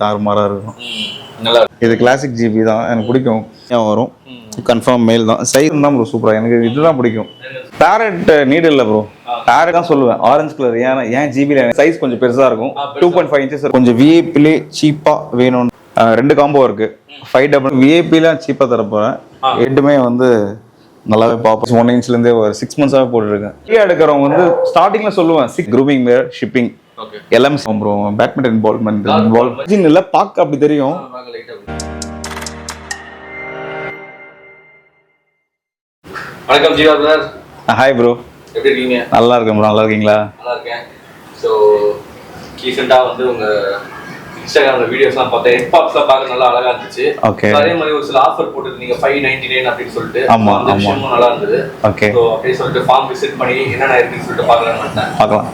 தாறுமாறா இருக்கும். இது கிளாசிக் ஜிபி தான், எனக்கு பிடிக்கும். வரும் கன்ஃபார்ம் மேல் தான். சைஸ் தான் ப்ரோ சூப்பரா, எனக்கு இதுதான் பிடிக்கும். பேரட் நீடு இல்லை ப்ரோ, பேரட் தான் சொல்லுவேன். Orange colour. ஏன் ஜிபில சைஸ் கொஞ்சம் பெருசா இருக்கும். 2.5 inches கொஞ்சம் விஐபிலே சீப்பா வேணும்னு 2 காம்போ இருக்கு. 5 விஐபில சீப்பா தரப்போறேன். ஹெட்டுமே வந்து நல்லாவே பார்ப்போம். 1 inchல இருந்தே ஒரு 6 months போட்டுருக்கேன். ஃப்ரீயா எடுக்கிறவங்க வந்து ஸ்டார்டிங்ல சொல்லுவேன் grooming மேர் ஷிப்பிங் எல்லாம் ப்ரோ. பேட்மிண்டன் பால் இல்ல பாக்க அப்படி தெரியும். வணக்கம் ஜீவா பிரதர். ஹாய் ப்ரோ, எப்படி இருக்கீங்க? நல்லா இருக்கேன் ப்ரோ. நல்லா இருக்கீங்களா? நல்லா இருக்கேன். ஸோ ரீசெண்டா வந்து உங்க இன்ஸ்டாகிராம்ல வீடியோஸ்லாம் பார்த்தேன். ஹெட்பாப்ஸ்லாம் பார்க்க நல்லா அழகா இருந்துச்சு. ஓகே. அதே மாதிரி ஒரு சில ஆஃபர் போட்டுருந்தீங்க 599 அப்படின்னு சொல்லிட்டு. ஆமா அந்த விஷயமும் நல்லா இருந்தது. ஓகே. ஸோ அப்படியே சொல்லிட்டு ஃபார்ம் விசிட் பண்ணி என்னென்ன இருக்குன்னு சொல்லிட்டு பார்க்கலாம்னு வந்தேன். பார்க்கலாம்.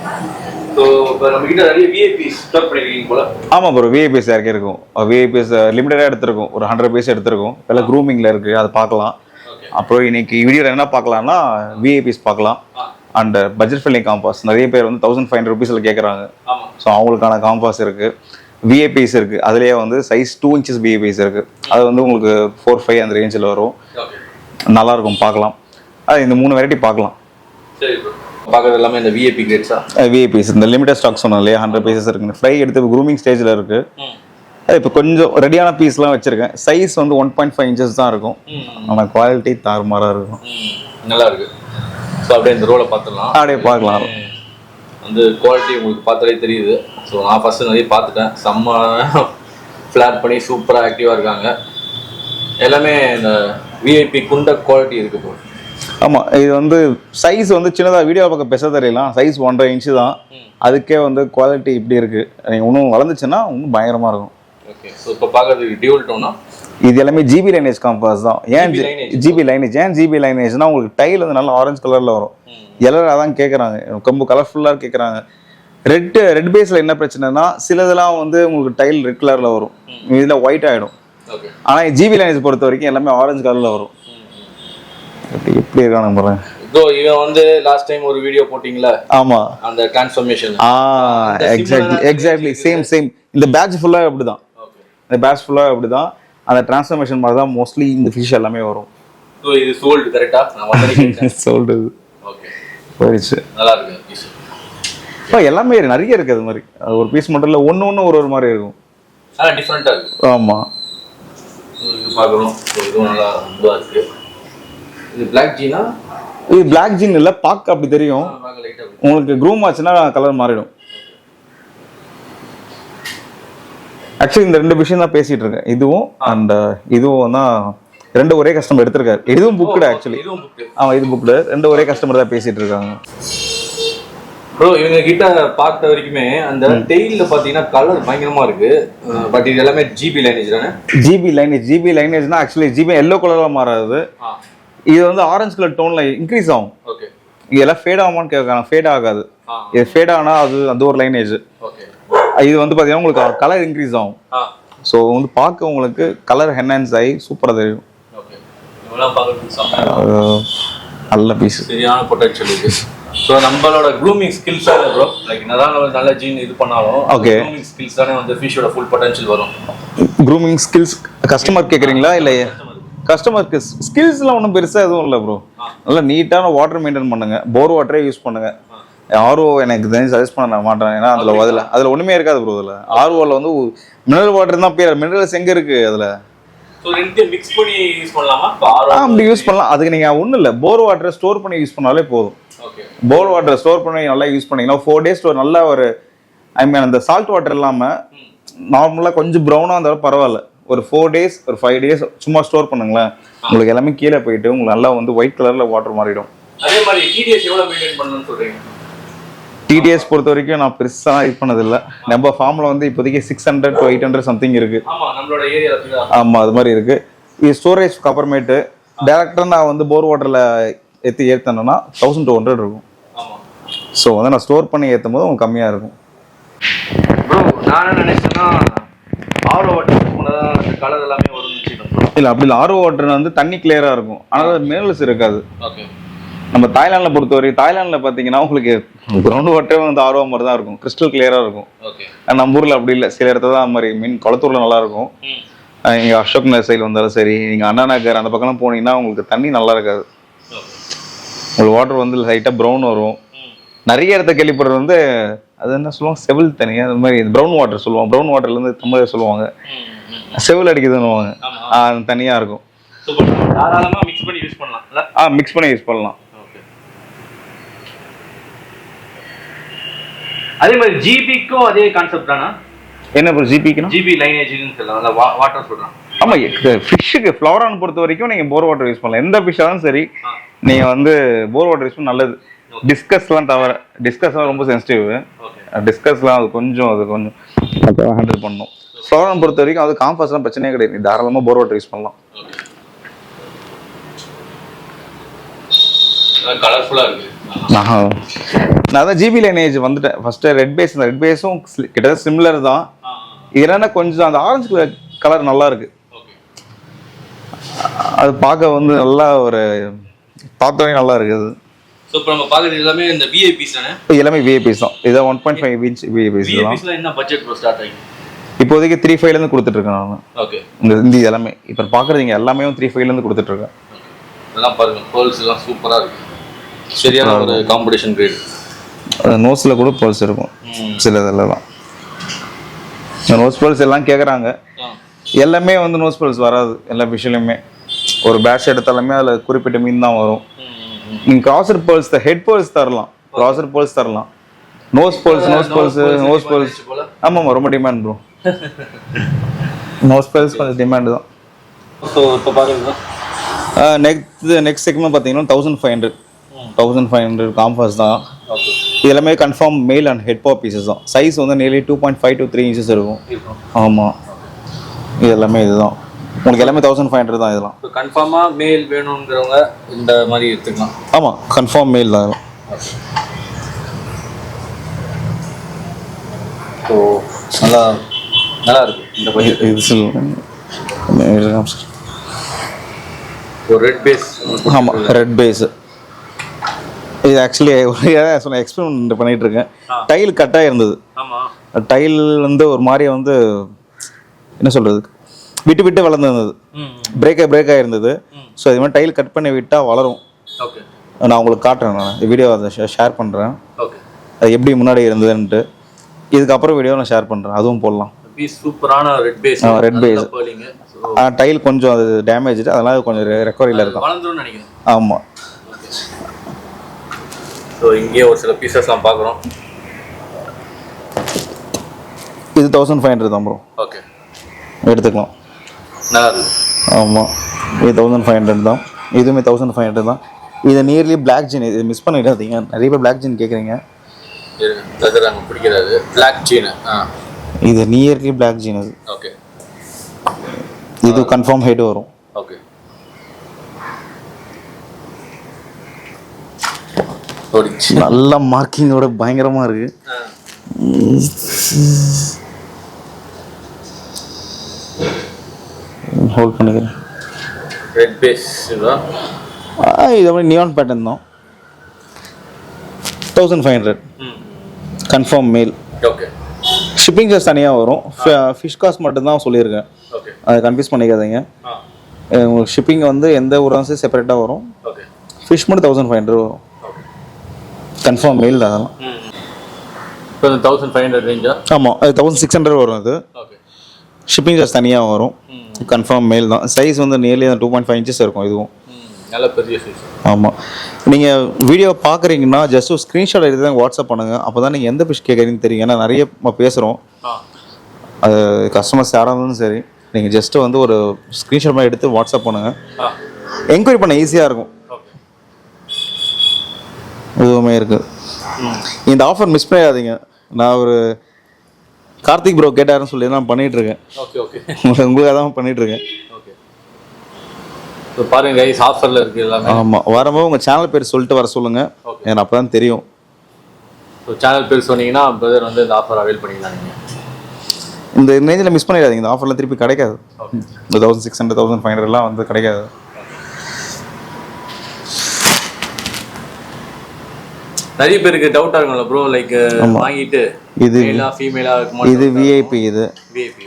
ஸோ இப்போ நம்ம கிட்ட நிறைய விஐபிஸ் ஸ்டோர் பண்ணிருக்கீங்க போல. ஆமா ப்ரோ, விஐபிஸ் யாருக்கே இருக்கும். விஐபிஸ் லிமிட்டடா எடுத்திருக்கோம், ஒரு 100 பீஸ் எடுத்திருக்கோம். எல்லாம் க்ரூமிங்ல இருக்கு, அதை பார்க்கலாம். அப்புறம் இன்னைக்கு வீடியோல என்ன பார்க்கலாம்னா விஐபிஸ் பார்க்கலாம். அண்ட் பட்ஜெட் ஃப்ரெண்ட்லி காம்பாஸ் நிறைய பேர் வந்து 1500 rupeesல கேட்குறாங்க. ஸோ அவங்களுக்கான காம்பாஸ் இருக்கு. விஐபிஸ் இருக்கு, அதுலேயே வந்து சைஸ் 2 inches விஐபிஸ் இருக்கு. அது வந்து உங்களுக்கு 4-5 அந்த ரேஞ்சில் வரும். நல்லா இருக்கும், பார்க்கலாம். அது இந்த 3 வெரைட்டி பார்க்கலாம். சரி ப்ரோ. பார்க்கறது எல்லாமே இந்த விஐபி கிரேட்ஸா? விஐபிஸ் இந்த லிமிடெட் ஸ்டாக் சொன்னோம் இல்லையா, 100 pieces இருக்கு. ஃப்ரை எடுத்து க்ரூமிங் ஸ்டேஜில் இருக்கு. இப்போ கொஞ்சம் ரெடியான பீஸ்லாம் வச்சிருக்கேன். சைஸ் வந்து 1.5 inches தான் இருக்கும். ஆனால் குவாலிட்டி தாறுமாறா இருக்கும். நல்லா இருக்கு. ஸோ அப்படியே இந்த ரோலை பார்த்துடலாம். அப்படியே பார்க்கலாம். வந்து குவாலிட்டி உங்களுக்கு பார்த்தாலே தெரியுது. ஸோ நான் ஃபஸ்ட்டு நிறைய பார்த்துட்டேன். செம்ம ஃப்ளாட் பண்ணி சூப்பராக ஆக்டிவாக இருக்காங்க. எல்லாமே இந்த விஐபி குண்ட குவாலிட்டி இருக்கு ப்ரோ. ஆமாம், இது வந்து சைஸ் வந்து சின்னதாக வீடியோ பக்கம் பெருசாக தெரியலாம். சைஸ் 1.5 inch தான். அதுக்கே வந்து குவாலிட்டி இப்படி இருக்கு. நீங்கள் இன்னும் வளர்ந்துச்சுன்னா இன்னும் பயங்கரமாக இருக்கும். ஓகே. ஸோ இப்போ பார்க்கறதுக்கு டியூல் டோனா? இது எல்லாமே ஜிபி லைனேஜ் காம்பாஸ் தான். ஏன் ஜிபி லைனேஜ்? ஏன் ஜிபி லைனேஜ்னா உங்களுக்கு டைல் வந்து நல்லா ஆரஞ்சு கலரில் வரும். எல்லாரும் அதான் கேட்குறாங்க, ரொம்ப கலர்ஃபுல்லாக கேட்குறாங்க. ரெட் பேஸில் என்ன பிரச்சனைனா சிலதெல்லாம் வந்து உங்களுக்கு டைல் ரெட் கலரில் வரும், இதில் ஒயிட் ஆகிடும். ஆனால் ஜிபி லைனேஜ் பொறுத்த வரைக்கும் எல்லாமே ஆரஞ்சு கலரில் வரும். எப்படி இருக்கானு பாருங்க. இதோ இவன் வந்து லாஸ்ட் டைம் ஒரு வீடியோ போட்டிங்களா? ஆமா, அந்த ட்ரான்ஸ்ஃபர்மேஷன். Exactly same. இந்த பேட்ச் ஃபுல்லாக அப்படிதான். இந்த பேட்ச் ஃபுல்லாக அப்படிதான். அந்த ட்ரான்ஸ்ஃபர்மேஷன் மாதிரி தான் மோஸ்ட்லி இந்த ஃபிஷ் எல்லாமே வரும். ஸோ இது சோல்டு கரெக்டா? சோல்டு. ஓகே, போயிடுச்சு. நல்லா இருக்கு பீஸ். இப்போ எல்லாமே நிறைய இருக்கு. அது மாதிரி ஒரு பீஸ் மட்டும் இல்லை, ஒன்று ஒரு மாதிரி இருக்கும். டிஃப்ரெண்ட்டாக இருக்கு. ஆமாம், இது பார்க்குறோம். இதுவும் நல்லா இதுவாக இருக்கு. இது பிளாக் ஜீனா? இது பிளாக் ஜீன் இல்லை, பார்க்க அப்படி தெரியும். உங்களுக்கு க்ரூம் ஆச்சுன்னா கலர் மாறிடும். ஆக்சுவலி இந்த 2 விஷயம் தான் பேசிட்டு இருக்கேன். இதுவும் அண்ட் இதுவும் தான் 2 ஒரே கஸ்டமர் எடுத்திருக்காரு. இதுவும் புக்டு ஆக்சுவலி. ஆமா, இது புக்டு. 2 ஒரே கஸ்டமர் தான் பேசிட்டு இருக்காங்க. ப்ரோ இவங்க கிட்ட பார்த்த வரைக்குமே அந்த டெயில்ல பாத்தீங்கன்னா கலர் பயங்கரமா இருக்கு. பட் இது எல்லாமே ஜிபி லைனேஜ் தானே? ஜிபி லைனேஜ்னா ஆக்சுவலி ஜிபி எல்லோ கலரா மாறாது. இது வந்து ஆரஞ்சு கலர் டோன்ல இன்க்ரீஸ் ஆகும். ஓகே. இதெல்லாம் ஃபேட் ஆகுமான்னு கேட்கறாங்க. ஃபேட் ஆகாது. இது ஃபேட் ஆனா அது ஒரு லைனேஜ். ஓகே. இது வந்து பாத்தீங்கன்னா உங்களுக்கு கலர் இன்க்ரீஸ் ஆகும். ஸோ வந்து பார்க்க உங்களுக்கு கலர் என்ஹான்ஸ் ஆகி சூப்பராக தெரியும். ஓகே. இதெல்லாம் பார்க்கறதுக்கு நல்ல பீஸ், சரியான பொட்டன்ஷியல் இருக்கு. ஸோ நம்மளோட க்ரூமிங் ஸ்கில்ஸ் தான் ப்ரோ. லைக் என்னதான் நல்ல ஜீன் இது பண்ணாலும் ஓகே, க்ரூமிங் ஸ்கில்ஸ் தானே வந்து ஃபிஷோட ஃபுல் பொட்டன்ஷியல் வரும். க்ரூமிங் ஸ்கில்ஸ் கஸ்டமர் கேட்குறீங்களா? இல்லை, கஸ்டமருக்கு ஸ்கில்ஸ்லாம் ஒன்றும் பெருசாக எதுவும் இல்லை ப்ரோ. நல்லா நீட்டான வாட்டர் மெயின்டைன் பண்ணுங்க. போர் வாட்டரே யூஸ் பண்ணுங்க. ஆர்ஓ எனக்கு தெரிஞ்சு சஜஸ்ட் பண்ண மாட்டேன். ஏன்னா அதில் ஒன்றுமே இருக்காது ப்ரோ. அதில் ஆர்ஓவில் வந்து மினரல் வாட்டர் தான் பேர். மினரல்ஸ் எங்கே இருக்குது அதில்? அப்படி யூஸ் பண்ணலாம். அதுக்கு நீங்கள் ஒன்றும் இல்லை, போர் வாட்டரை ஸ்டோர் பண்ணி யூஸ் பண்ணாலே போதும். போர் வாட்டரை ஸ்டோர் பண்ணி நல்லா யூஸ் பண்ணிங்கன்னா 4 days நல்லா ஒரு அந்த சால்ட் வாட்டர் இல்லாமல் நார்மலாக கொஞ்சம் ப்ரௌனாக இருந்தாலும் பரவாயில்ல. ஒரு 4 days ஒரு 5 days சும்மா ஸ்டோர் பண்ணுங்களேன். உங்களுக்கு எல்லாமே கீழே போயிட்டு உங்களுக்கு நல்லா வந்து ஒயிட் கலரில் வாட்டர் மாறிடும். அதே மாதிரி டிடிஎஸ் எவ்வளோ மெயின்டைன் பண்ணணும்னு சொல்கிறீங்க? டிடிஎஸ் பொறுத்த வரைக்கும் நான் பெருசாக இது பண்ணதில்லை. நம்ம ஃபார்மில் வந்து இப்போதைக்கு 600 to 800 சம்திங் இருக்கு. ஆமாம், அது மாதிரி இருக்கு. இது ஸ்டோரேஜ் அப்புறமேட்டு டேரக்டாக நான் வந்து போர் வாட்டரில் ஏற்றணும்னா 1200 இருக்கும். ஸோ வந்து நான் ஸ்டோர் பண்ணி ஏற்றும் போது உங்களுக்கு கம்மியாக இருக்கும். ப்ரோ நான் என்ன நினைச்சேன்னா ஆர்ஓ வாட்டர் கலர் எல்லாமே வரும். இல்லை, அப்படி இல்லை. ஆர்ஓ வாட்டர் வந்து தண்ணி கிளியராக இருக்கும், ஆனால் மினரல்ஸ் இருக்காது. ஓகே. நம்ம தாய்லாண்டில் பொறுத்தவரை தாய்லாண்டில் பார்த்தீங்கன்னா உங்களுக்கு கிரவுண்ட் வாட்டரே வந்து ஆர்வம் மாதிரி தான் இருக்கும், கிறிஸ்டல் கிளியராக இருக்கும். நம்ம ஊரில் அப்படி இல்லை, சில இடத்துல தான் அது மாதிரி மீன் குளத்தூரில் நல்லா இருக்கும். நீங்கள் அசோக் நகர் சைடில் வந்தாலும் சரி, நீங்கள் அண்ணா நகர் அந்த பக்கம்லாம் போனீங்கன்னா உங்களுக்கு தண்ணி நல்லா இருக்காது. உங்களுக்கு வாட்டர் வந்து லைட்டாக ப்ரௌன் வரும். நிறைய இடத்த கேள்விப்படுறது வந்து அது என்ன சொல்லுவாங்க, செவில் தண்ணி, அது மாதிரி ப்ரௌன் வாட்டர் சொல்லுவாங்க. ப்ரௌன் வாட்டர்லேருந்து தமிழ் சொல்லுவாங்க செவில் அடிக்குதுன்னுவாங்க, அது தனியாக இருக்கும். மிக்ஸ் பண்ணி யூஸ் பண்ணலாம். அதே மாதிரி ஜிபிக்கும் அதே கான்செப்ட் தானா? என்ன ப்ரோ ஜிபிக்குனா? ஜிபி லைனேஜ்னு சொல்லலாம், வாட்டர் சொல்றேன். ஆமா, ஃபிஷ்ஷுக்கு ஃப்ளவரான் பொறுத்த வரைக்கும் நீங்க போர் வாட்டர் யூஸ் பண்ணலாம். எந்த ஃபிஷ்ஷாலும் சரி நீங்க வந்து போர் வாட்டர் யூஸ் பண்ண நல்லது. டிஸ்கஸ்லாம் தவிர, டிஸ்கஸ்லாம் ரொம்ப சென்சிட்டிவ். டிஸ்கஸ்லாம் அது கொஞ்சம் ஹேண்டில் பண்ணணும். ஃப்ளவரான் பொறுத்த வரைக்கும் அது காம்பாஸ்லாம் பிரச்சனையே கிடையாது, தாராளமாக போர் வாட்டர் யூஸ் பண்ணலாம். கலர்ஃபுல்லாக இருக்கு. நான் தான் ஜிபி லைனேஜ் வந்துட்டேன். ஃபர்ஸ்ட் ரெட் பேஸும் கிட்டத்தட்ட சிமிலர் தான். இதுனா கொஞ்சம் அந்த ஆரஞ்சு கலர் நல்லா இருக்கு, அது பார்க்க வந்து நல்லா ஒரு பார்த்தோன்னே நல்லா இருக்குது. ஸோ இப்போ நம்ம பார்க்குறது எல்லாமே இந்த விஐபிஸ் தானே? எல்லாமே விஐபிஸ் தான். இதை 1.5 இன்ச் விஐபிஸ் தான். என்ன பட்ஜெட் ப்ரோ ஸ்டார்ட் ஆகி? இப்போதைக்கு 3.5லேருந்து கொடுத்துட்ருக்கேன் நான். ஓகே, இந்த எல்லாமே இப்போ பார்க்குறதுங்க எல்லாமே 3.5லேருந்து கொடுத்துட்ருக்கேன். இதெல்லாம் பாருங்க, பேர்ல்ஸ் எல்லாம் சூப்பராக இருக்கு, சரியான ஒரு காம்படிஷன் கிரேட். நோஸில் கூட பேர்ல்ஸ் இருக்கும் சில இதில் தான். நோஸ் பேர்ல்ஸ் எல்லாம் கேட்குறாங்க, எல்லாமே வந்து நோஸ் பேர்ல்ஸ் வராது. எல்லா ஃபிஷ்லையுமே ஒரு பேட்ச் எடுத்தாலுமே அதில் குறிப்பிட்ட மீன் தான் வரும். நீங்கள் கிராசர் பேர்ல்ஸ் ஹெட் பேர்ல்ஸ் தரலாம், கிராசர் பேர்ல்ஸ் தரலாம். நோஸ் பேர்ல்ஸ் ஆமாம் ரொம்ப டிமாண்ட் ப்ரோ. நோஸ் பேர்ல்ஸ் கொஞ்சம் டிமாண்டு தான். ஸோ இப்போ பாருங்க, நெக்ஸ்ட் செக்மெண்ட் பார்த்தீங்கன்னா 1500 காம்பாஸ் தான். இது எல்லாமே confirm male and head pop pieces தான். சைஸ் வந்து நியர்லி 2.5 to 3 inches இருக்கும். ஆமாம், இது எல்லாமே இதுதான். உங்களுக்கு எல்லாமே 1500 தான். இதெல்லாம் கன்ஃபார்மாக மேல் வேணுங்கிறவங்க இந்த மாதிரி எடுத்துக்கலாம். ஆமாம், கன்ஃபார்ம் மேல் தான். ஸோ நல்லா இருக்கு இந்த பையன். ஒரு ரெட் பேஸ். ஆமாம், ரெட் பேஸ். இது ஆக்சுவலி ஒரு எக்ஸ்பெரிமெண்ட் பண்ணிட்டு இருக்கேன். டைல் கட்டாக இருந்தது. டைல் வந்து ஒரு மாதிரி வந்து என்ன சொல்றது, விட்டு வளர்ந்துருந்தது, பிரேக் ஆகிருந்தது. ஸோ இது மாதிரி டைல் கட் பண்ணி விட்டால் வளரும். நான் உங்களுக்கு காட்டுறேன், நான் வீடியோ அதை ஷேர் பண்ணுறேன், அது எப்படி முன்னாடி இருந்ததுன்ட்டு. இதுக்கப்புறம் வீடியோ நான் ஷேர் பண்ணுறேன், அதுவும் போடலாம். சூப்பரான ரெட் பேஸ். டைல் கொஞ்சம் அது டேமேஜ், அதெல்லாம் கொஞ்சம் ரெக்கவரியில் இருக்கும். ஆமாம். ஸோ இங்கே ஒரு சில பீசஸ்லாம் பார்க்குறோம். இது 1500 தான் ப்ரோ. ஓகே, எடுத்துக்கலாம். ஆமாம், இது 1500 தான். இதுவுமே 1500 தான். இது நியர்லி பிளாக் ஜீன். இது மிஸ் பண்ணிடாதீங்க, நிறைய பேர் பிளாக் ஜீன் கேட்குறீங்க. பிடிக்கிறது பிளாக் ஜீன். இது நியர்லி பிளாக் ஜீன். அது ஓகே, இது கன்ஃபார்ம் ஹெட் வரும். ஓகே, நல்ல மார்க்கிங்கோட பயங்கரமா இருக்கு. ஹோல்ட் பண்ணிக்கிறேன். ரெட் பேஸ் இது மாதிரி நியான் பேட்டர்ன் தான். 1500 கன்ஃபார்ம் மேல். ஓகே, ஷிப்பிங் சார்ஜ் தனியாக வரும். ஃபிஷ் காஸ்ட் மட்டும்தான் சொல்லியிருக்கேன், அதை கன்ஃபியூஸ் பண்ணிக்காதீங்க. உங்களுக்கு ஷிப்பிங் வந்து எந்த ஊராக செப்பரேட்டாக வரும். ஃபிஷ் மட்டும் 1500 வரும். கன்ஃபார்ம் மெயில் தான். அதெல்லாம் இப்போ 1500 ரேஞ்சா? ஆமாம், அது 1600 வரும். அது ஷிப்பிங் சார்ஜ் தனியாக வரும். கன்ஃபார்ம் மெயில் தான். சைஸ் வந்து நியர்லி 2.5 inches இருக்கும். இதுவும் நல்ல பெரிய சைஸ். ஆமாம், நீங்கள் வீடியோ பார்க்குறீங்கன்னா ஜஸ்ட் ஒரு ஸ்க்ரீன்ஷாட் எடுத்து தான் வாட்ஸ்அப் பண்ணுங்கள். அப்போ தான் நீங்கள் எந்த ஃபிஷ் கேட்குறீங்கன்னு தெரியும். ஏன்னா நிறைய பேசுகிறோம், அது கஸ்டமர்ஸ் யாராக இருந்தாலும் சரி, நீங்கள் ஜஸ்ட்டு வந்து ஒரு ஸ்க்ரீன்ஷாட் மாதிரி எடுத்து வாட்ஸ்அப் பண்ணுங்கள். என்கொயரி பண்ண ஈஸியாக இருக்கும். இதுவுமே இருக்குது. இந்த ஆஃபர் மிஸ் பண்ணிடாதீங்க. நான் ஒரு கார்த்திக் ப்ரோ கேட்டாருன்னு சொல்லி நான் பண்ணிகிட்ருக்கேன். உங்களுக்காக தான் பண்ணிகிட்ருக்கேன். பாருங்க கைஸ், ஆஃபரில் இருக்குது எல்லாமே. ஆமாம், வரும்போது உங்கள் சேனல் பேர் சொல்லிட்டு வர சொல்லுங்கள், எனக்கு அப்போ தான் தெரியும். ஸோ சேனல் பேர் சொன்னீங்கன்னா பிரதர் வந்து இந்த ஆஃபர் அவைல் பண்ணிக்கலாம். நீங்கள் இந்த ரேஞ்சில் மிஸ் பண்ணிடாதீங்க. இந்த ஆஃபரில் திருப்பி கிடைக்காது. இந்த 1600 1500 வந்து கிடைக்காது. நிறைய பேருக்கு டவுட்டா இருக்கும்ல ப்ரோ, லைக் வாங்கிட்டு இது மேலா ஃபீமேலா இருக்குமா? இது விஐபி. இது விஐபி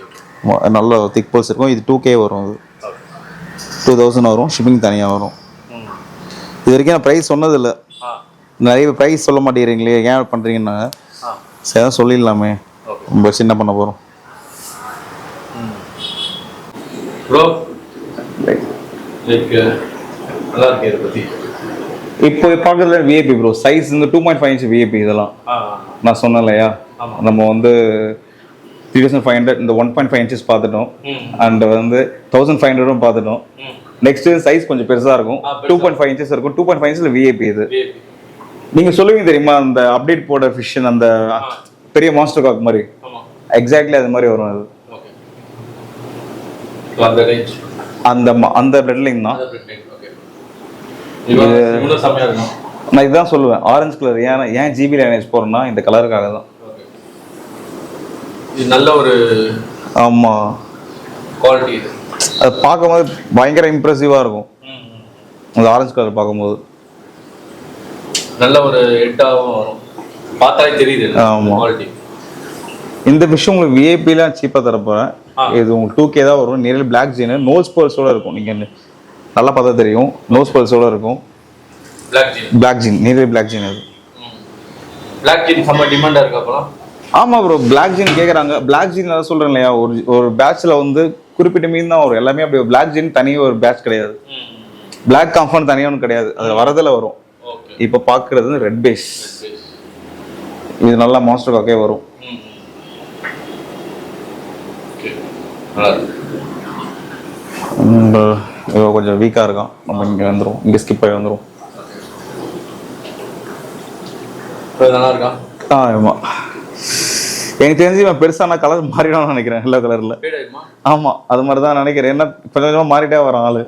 நல்ல திக் போல்ஸ் இருக்கும். இது 2K வரும். இது 2000 வரும். ஷிப்பிங் தனியாக வரும். இது வரைக்கும் நான் ப்ரைஸ் சொன்னதில்லை. நிறைய ப்ரைஸ் சொல்ல மாட்டேங்கிறீங்களே, ஏன் பண்ணுறீங்கன்னா சரி தான் சொல்லிடலாமே, ரொம்ப சின்ன பண்ண போகிறோம். ப்ரோ லைக் நல்லா இருக்கு இதை பற்றி. இப்போ பார்க்குறதுல விஐபி ப்ரோ சைஸ் வந்து 2.5 இன்ச் விஐபி. இதெல்லாம் நான் சொன்னேன் இல்லையா, நம்ம வந்து 3500 இந்த 1.5 inches பார்த்துட்டோம். அண்ட் வந்து 1500 பார்த்துட்டோம். நெக்ஸ்ட் சைஸ் கொஞ்சம் பெருசாக இருக்கும். 2.5 inches இருக்கும். 2.5 inches விஐபி. இது நீங்கள் சொல்லுவீங்க தெரியுமா, அந்த அப்டேட் போட ஃபிஷன் அந்த பெரிய மாஸ்டர் காக் மாதிரி, எக்ஸாக்ட்லி அது மாதிரி வரும். அது அந்த அந்த பிளட் லைன் தான். நான் இதுதான் சொல்லுவேன், ஆரஞ்சு கலர் ஏன் ஜிபி லைனேஜ் போறேன்னா இந்த கலருக்காக தான். இது நல்ல ஒரு ஆமா குவாலிட்டி. இது அது பார்க்கும்போது பயங்கர இம்ப்ரெசிவா இருக்கும். அந்த ஆரஞ்சு கலர் பார்க்கும்போது நல்ல ஒரு ஹெட்டாகவும் வரும், பார்த்தாலே தெரியுது. ஆமா குவாலிட்டி. இந்த ஃபிஷ் உங்களுக்கு விஐபிலாம் சீப்பாக தரப்போகிறேன். இது உங்களுக்கு 2K தான் வரும். நியர்லி பிளாக் ஜீனு நோஸ் பேர்ஸோட இருக்கும். நீங்கள் நல்லா பார்த்தா தெரியும், நோஸ் பேர்ஸோட இருக்கும். Black gene nearly black gene. அது பிளாக் ஜீன் செம்ம டிமாண்டாக இருக்கு. அப்புறம் ஆமாம் ப்ரோ, பிளாக் ஜீன் கேட்குறாங்க. பிளாக் ஜீன் தான் சொல்கிறேன் இல்லையா, ஒரு பேட்சில் வந்து குறிப்பிட்ட மீன் தான் வரும் எல்லாமே. அப்படி பிளாக் ஜீன் தனியாக ஒரு பேட்ச் கிடையாது. பிளாக் காம்ஃபான் தனியாக ஒன்று கிடையாது. அதில் வரதில் வரும். இப்போ பார்க்குறது ரெட் பேஸ். இது நல்லா மாஸ்டர் காக்கே வரும். கொஞ்சம் வீக்காக இருக்கான். நம்ம இங்கே வந்துடும், இங்கே ஸ்கிப் ஆகி வந்துடும். நல்லா இருக்கா? ஆமாம், எனக்கு தெரிஞ்சு இவன் பெருசாக நான் கலர் மாறிடான்னு நினைக்கிறேன். எல்லோ கலரில். ஆமாம், அது மாதிரி தான் நினைக்கிறேன். என்ன கொஞ்சமாக மாறிட்டே வரான் ஆள்.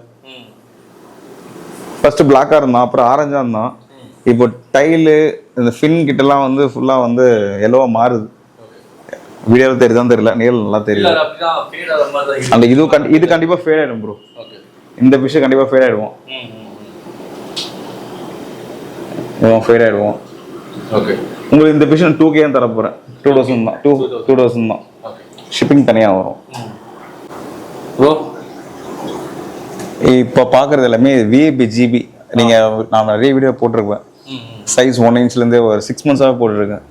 ஃபர்ஸ்ட் பிளாக்காக இருந்தான், அப்புறம் ஆரஞ்சாக இருந்தான். இப்போ டைலு இந்த ஃபின் கிட்டலாம் வந்து ஃபுல்லாக வந்து எல்லோவாக மாறுது. வீடியோவில் தெரியுதான் தெரியல, நேரில் நல்லா தெரியும். அந்த இது கண்டிப்பாக ஃபேட் ஆகிடும் ப்ரோ. இந்த ஃபிஷ்ஷு கண்டிப்பாக ஃபேட் ஆகிடுவோம். ஃபேட் ஆகிடுவோம். ஓகே, உங்களுக்கு இந்த ஃபிஷ் 2K தர போகிறேன். 2000 தான். 2000 தான். ஷிப்பிங் தனியாக வரும். ப்ரோ இப்போ பார்க்குறது எல்லாமே விஐபி ஜிபி. நீங்கள் நான் நிறைய வீடியோ போட்டிருப்பேன். சைஸ் 1 inchலேருந்தே ஒரு 6 months போட்டிருக்கேன்.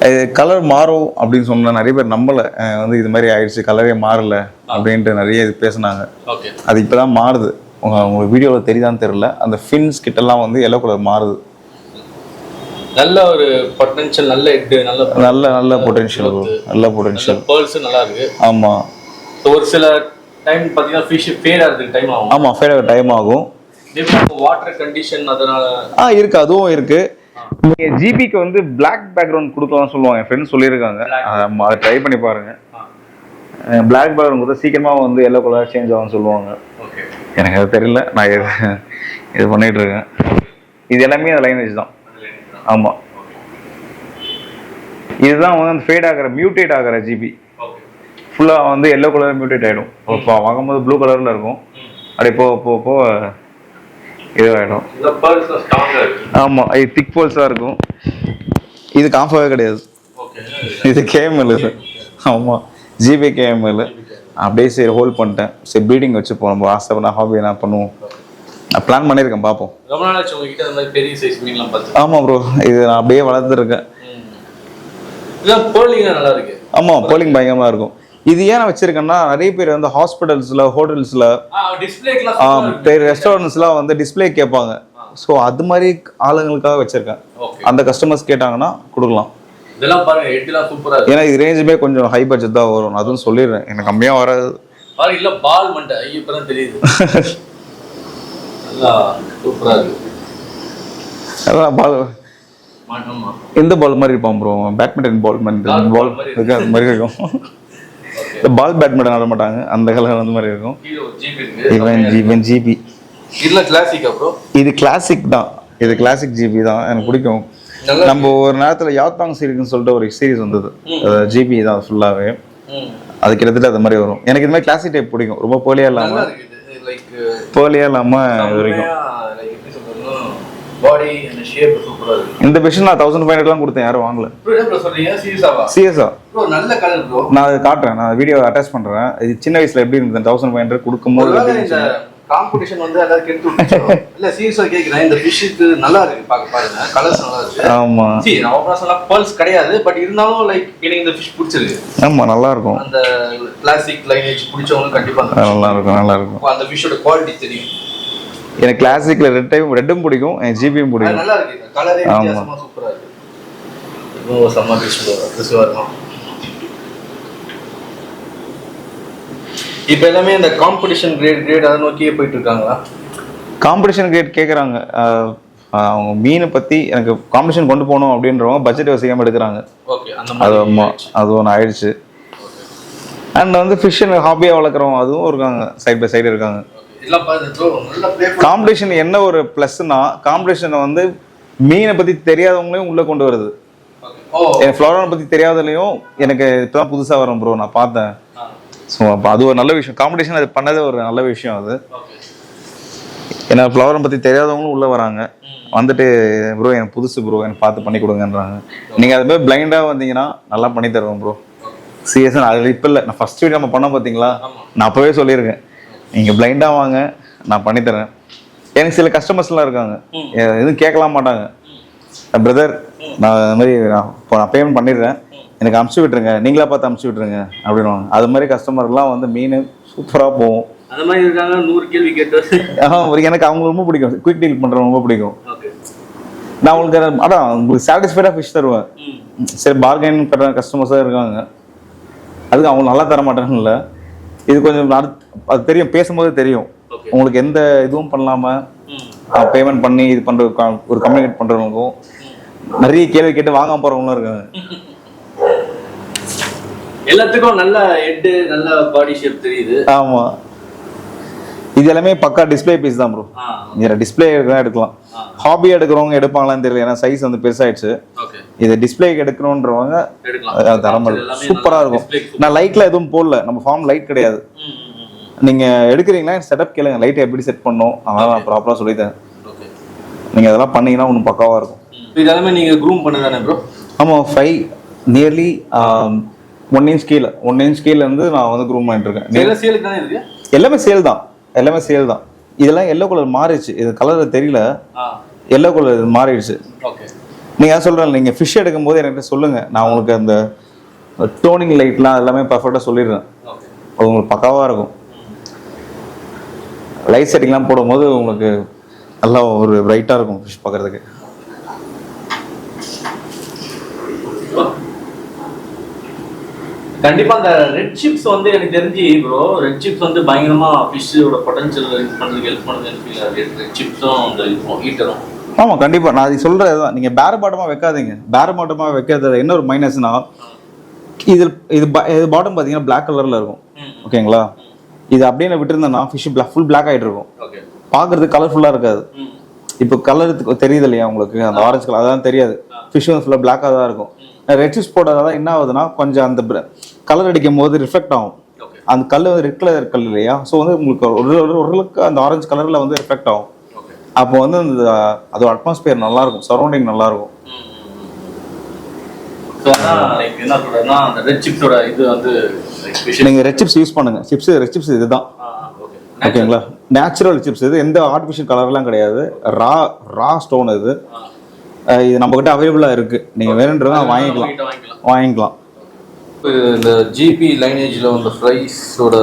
இது கலர் மாறும் அப்படின்னு சொன்னா நிறைய பேர் நம்பலை. வந்து இது மாதிரி ஆயிடுச்சு, கலரே மாறல அப்படின்ட்டு நிறைய இது பேசினாங்க. அது இப்போ தான் மாறுது. உங்களுக்கு வீடியோவில் தெரியுதான்னு தெரியல, அந்த ஃபின்ஸ் கிட்டலாம் வந்து எல்லோ கலர் மாறுது. நல்ல ஒரு பொட்டன்ஷியல், நல்ல ஹெட், நல்ல பொட்டன்ஷியல், நல்ல பொட்டன்ஷியல். பேர்ல்ஸ் நல்லா இருக்கு. ஆமாம், ஒரு சில டைம் பார்த்தீங்கன்னா ஃபிஷ் ஃபேட் ஆகிறதுக்கு டைம் ஆகும். ஆமாம், ஃபேட் ஆக டைம் ஆகும். வாட்டர் கண்டிஷன் அதனால இருக்கு, அதுவும் இருக்கு. நீங்க ஜிபிக்கு வந்து பிளாக் பேக்ரவுண்ட் கொடுக்கலாம் சொல்லுவாங்க. என் ஃப்ரெண்ட்ஸ் சொல்லியிருக்காங்க, அதை ட்ரை பண்ணி பாருங்க. பிளாக் பேக்ரவுண்ட் கொடுத்தா சீக்கிரமா வந்து எல்லோ கலர் சேஞ்ச் ஆகும்னு சொல்லுவாங்க. எனக்கு அது தெரியல, நான் இது பண்ணிட்டு இருக்கேன். இது எல்லாமே அந்த லைனேஜ் தான். ஆமா, இதுதான் வந்து அந்த ஃபேட் ஆகிற மியூட்டேட் ஆகிற ஜிபி. ஃபுல்லா வந்து எல்லோ கலர் மியூட்டேட் ஆயிடும். வாங்கும்போது ப்ளூ கலர்ல இருக்கும், அப்படியே போ இதுவாயிடும். ஆமாம், இது திக் போல்ஸாக இருக்கும். இது காம்ஃபாவே கிடையாது, இது கேஎம்எல். ஆமாம், ஜிபி கேஎம்எல். அப்படியே சரி ஹோல்ட் பண்ணிட்டேன். சரி ப்ரீடிங் வச்சு போகணும், ஆசை நான் ஹாபி என்ன பண்ணுவோம், நான் பிளான் பண்ணியிருக்கேன், பார்ப்போம். ஆமாம் ப்ரோ, இது நான் அப்படியே வளர்த்துருக்கேன். ஆமாம், போலிங் பயங்கரமாக இருக்கும். இது ஏன் நான் வச்சிருக்கேன்னா, நிறைய பேர் வந்து ஹாஸ்பிட்டல்ஸ்ல, ஹோட்டல்ஸ்ல, ரெஸ்டாரண்ட்ஸ்லாம் வந்து டிஸ்பிளே கேட்பாங்க. ஸோ அது மாதிரி ஆளுங்களுக்காக வச்சிருக்கேன். அந்த கஸ்டமர்ஸ் கேட்டாங்கன்னா கொடுக்கலாம். ஏன்னா இது ரேஞ்சுமே கொஞ்சம் ஹை பட்ஜெட் தான் வரும். அதுவும் சொல்லிடுறேன், எனக்கு கம்மியாக வராது. இந்த பால் மாதிரி இருப்பான் ப்ரோ, பேட்மிண்டன் பால் இருக்கு, அது மாதிரி இருக்கும். பால் பேட்மிண்டன் ஆட மாட்டாங்க, அந்த கலர் அந்த மாதிரி இருக்கும். இவன் ஜிபி. இது கிளாசிக் தான். இது கிளாசிக் ஜிபி தான், எனக்கு பிடிக்கும். நம்ம ஒரு நேரத்தில் யாத்தாங் சீரிஸ்னு சொல்லிட்டு ஒரு சீரிஸ் வந்தது, ஜிபி தான் ஃபுல்லாகவே. அது கிட்டத்தட்ட அது மாதிரி வரும். எனக்கு இது மாதிரி கிளாசிக் டைப் பிடிக்கும், ரொம்ப போலியா இல்லாமல் இது வரைக்கும் பாடி அந்த ஷேப் சூப்பரா இருக்கு. இந்த ஃபிஷ் நான் 1500 கொடுத்தேன், யாரும் வாங்கல. ப்ரோ என்ன ப்ரோ சொல்றீங்க? சீரியஸாவா? சீரியஸா ப்ரோ நல்ல கலர் ப்ரோ. நான் அதை காட்டுறேன், நான் வீடியோ அட்டாச் பண்றேன். இது சின்ன வயசுல எப்படி இருந்தது 1500 கொடுக்கும்போது இந்த காம்படிஷன் வந்து எல்லாரும் கெடுத்து விட்டுச்சோம். இல்ல சீரியஸா கேக்குறேன், இந்த ஃபிஷ்க்கு நல்லா இருக்கு பாருங்க, கலர்ஸ் நல்லா இருக்கு. ஆமா சீ நான் ஓபனா சொன்னா பர்ல்ஸ் கிடையாது, பட் இருந்தாலும் லைக் எனக்கு இந்த ஃபிஷ் பிடிச்சிருக்கு. ஆமா நல்லா இருக்கும். அந்த கிளாசிக் லைனேஜ் பிடிச்சவங்க கண்டிப்பா நல்லா இருக்கும், நல்லா இருக்கும். அந்த ஃபிஷ்ஷோட குவாலிட்டி தெரியும். எனக்கு கிளாசிக்ல ரெட்டும் பிடிக்கும், எனக்கு ஜிபியும் பிடிக்கும். நல்லா இருக்கு, இந்த கலரே வித்தியாசமா சூப்பரா இருக்கு. ரொம்ப செம்ம ஃபிஷ் இருக்கும். இப்போ எல்லாமே இந்த காம்படிஷன் கிரேட் அதை நோக்கியே போயிட்டு இருக்காங்களா? காம்படிஷன் கிரேட் கேட்குறாங்க. அவங்க மீனை பற்றி எனக்கு காம்படிஷன் கொண்டு போகணும் அப்படின்றவங்க பட்ஜெட் வசிக்காமல் எடுக்கிறாங்க. ஓகே, அது அது ஒன்று ஆயிடுச்சு. அண்ட் வந்து ஃபிஷ் ஹாபியாக வளர்க்குறவங்க அதுவும் இருக்காங்க, சைட் பை சைடு இருக்காங்க. காம்படிஷன் என்ன ஒரு ப்ளஸ்னா, காம்படிஷனை வந்து மீனை பற்றி தெரியாதவங்களையும் உள்ளே கொண்டு வருது. என் ஃப்ளோரானை பற்றி தெரியாதலையும் எனக்கு இப்போ தான் புதுசாக வரும் ப்ரோ, நான் பார்த்தேன். ஸோ அப்போ அது ஒரு நல்ல விஷயம். காம்படிஷன் அது பண்ணது ஒரு நல்ல விஷயம் அது. ஏன்னா ஃப்ளவரை பற்றி தெரியாதவங்களும் உள்ளே வராங்க, வந்துட்டு ப்ரோ எனக்கு புதுசு ப்ரோ எனக்கு பார்த்து பண்ணி கொடுங்கன்றாங்க. நீங்கள் அது மாதிரி பிளைண்டாக வந்தீங்கன்னா நல்லா பண்ணி தருவோம் ப்ரோ. சீரியஸாக அது இப்போ இல்லை, நான் ஃபஸ்ட் வீடியோ நம்ம பண்ண பார்த்தீங்களா, நான் அப்போவே சொல்லியிருக்கேன் நீங்கள் பிளைண்டாக வாங்க நான் பண்ணித்தரேன். எனக்கு சில கஸ்டமர்ஸ்லாம் இருக்காங்க, எதுவும் கேட்கலாம் மாட்டாங்க. பிரதர் நான் அது மாதிரி நான் பேமெண்ட் பண்ணிடுறேன், எனக்கு அமுச்சு விட்டுருங்க, நீங்களா பார்த்து அமுச்சு விட்டுருங்க அப்படின்வாங்க. அது மாதிரி கஸ்டமர்லாம் வந்து மீன் சூப்பராக போகும். அந்த மாதிரி இருக்காங்க 100 கேள்வி கேட்டு. எனக்கு அவங்க ரொம்ப பிடிக்கும், குயிக் டீல் பண்ணுறவங்க ரொம்ப பிடிக்கும். நான் உங்களுக்கு அதான் உங்களுக்கு சாட்டிஸ்ஃபைடாக ஃபிஷ் தருவேன். சரி பார்கெயின் பண்ணுற கஸ்டமர்ஸாக இருக்காங்க, அதுக்கு அவங்க நல்லா தர மாட்டாங்கன்னு இல்லை, இது கொஞ்சம் அது தெரியும், பேசும்போது தெரியும் உங்களுக்கு எந்த இதுவும் பண்ணலாமல் பேமெண்ட் பண்ணி இது பண்ணுற ஒரு கம்யூனிகேட் பண்ணுறவங்களுக்கும் நிறைய கேள்வி கேட்டு வாங்காம போகிறவங்களும் இருக்காங்க. எல்லாத்துக்கும் நல்ல ஹெட் நல்ல பாடி ஷேப் தெரியுது. ஆமா இது எல்லாமே பக்கா டிஸ்பிளே பீஸ் தான் ப்ரோ. டிஸ்பிளே எடுக்கலாம், ஹாபி எடுக்கிறவங்க எடுப்பாங்களான்னு தெரியல, ஏன்னா சைஸ் வந்து பெருசாயிடுச்சு. இது டிஸ்பிளேக்கு எடுக்கணுன்றவங்க தரமல் சூப்பரா இருக்கும். நான் லைட்ல எதுவும் போடல, நம்ம ஃபார்ம் லைட் கிடையாது. நீங்க எடுக்கிறீங்களா செட்டப் கேளுங்க, லைட் எப்படி செட் பண்ணணும் அதெல்லாம் நான் ப்ராப்பரா சொல்லித்தரேன். நீங்க அதெல்லாம் பண்ணீங்கன்னா ஒன்றும் பக்காவா இருக்கும். இதெல்லாமே நீங்க க்ரூம் பண்ணதானே ப்ரோ? ஆமா 5 நியர்லி 1 inch கீழே 1 inch கீழே இருந்து நான் வந்து க்ரூம் பண்ணிட்டு இருக்கேன். எல்லாமே சேல் தான், எல்லாமே சேல் தான். இதெல்லாம் எல்லோ கலர் மாறிடுச்சு, இது கலர் தெரியல, எல்லோ கலர் மாறிடுச்சு. நீங்க என்ன சொல்றேன், நீங்க ஃபிஷ் எடுக்கும் போது என்கிட்ட சொல்லுங்க, நான் உங்களுக்கு அந்த டோனிங் லைட்லாம் எல்லாமே பர்ஃபெக்டா சொல்லிடுறேன். அது உங்களுக்கு பக்காவா இருக்கும். லைட் செட்டிங்லாம் போடும்போது உங்களுக்கு நல்லா ஒரு பிரைட்டா இருக்கும் ஃபிஷ் பார்க்கறதுக்கு. கண்டிப்பா அந்த ரெட் சிப்ஸ் வந்து எனக்கு தெரிஞ்சு ப்ரோ, ரெட் சிப்ஸ் வந்து பயங்கரமா ஃபிஷ்ஷோட பொட்டன்ஷியல் யூஸ் பண்றதுக்கு ஹெல்ப் பண்ணுதுன்னு ஃபீல் ஆகுது. ரெட் சிப்ஸும் அந்த இதுவும் ஹீட்டரும். ஆமா கண்டிப்பா, நான் அது சொல்றதுதான். நீங்க பேர பாட்டமா வைக்காதீங்க. பேர பாட்டமா வைக்கிறது என்ன ஒரு மைனஸ்னா, இது இது பாட்டம் பாத்தீங்கன்னா பிளாக் கலர்ல இருக்கும். ஓகேங்களா, இது அப்படியே விட்டுருந்தேன்னா ஃபிஷ் ஃபுல் பிளாக் ஆகிட்டு இருக்கும், பார்க்கறதுக்கு கலர்ஃபுல்லாக இருக்காது. இப்போ கலர் தெரியுது இல்லையா உங்களுக்கு, அந்த ஆரஞ்சு கலர் அதெல்லாம் தெரியாது, ஃபிஷ் வந்து ஃபுல்லாக பிளாக்காக தான் இருக்கும். ரெட் சிப்ஸ் போட்டதால் என்ன ஆகுதுன்னா, கொஞ்சம் அந்த கலர் அடிக்கும் போது ரிஃப்ளெக்ட் ஆகும். அந்த கல் வந்து ரெட் கலர் கல் இல்லையா, ஸோ வந்து உங்களுக்கு ஓரளவுக்கு அந்த ஆரஞ்சு கலரில் வந்து ரிஃப்ளெக்ட் ஆகும். அப்போ வந்து அந்த அதோட அட்மாஸ்பியர் நல்லாயிருக்கும், சரௌண்டிங் நல்லாயிருக்கும். நீங்கள் ரெட் சிப்ஸ் யூஸ் பண்ணுங்க. ரெட் சிப்ஸ் இதுதான் ஓகேங்களா, நேச்சுரல் சிப்ஸ். இது எந்த ஆர்டிஃபிஷியல் கலர்லாம் கிடையாது, ரா ஸ்டோன். இது நம்மகிட்ட அவைலபிளாக இருக்கு, நீங்கள் வேணுன்றதை வாங்கிக்கலாம். இந்த ஜிபி லைனேஜ்ல வந்து ஃப்ரைஸோட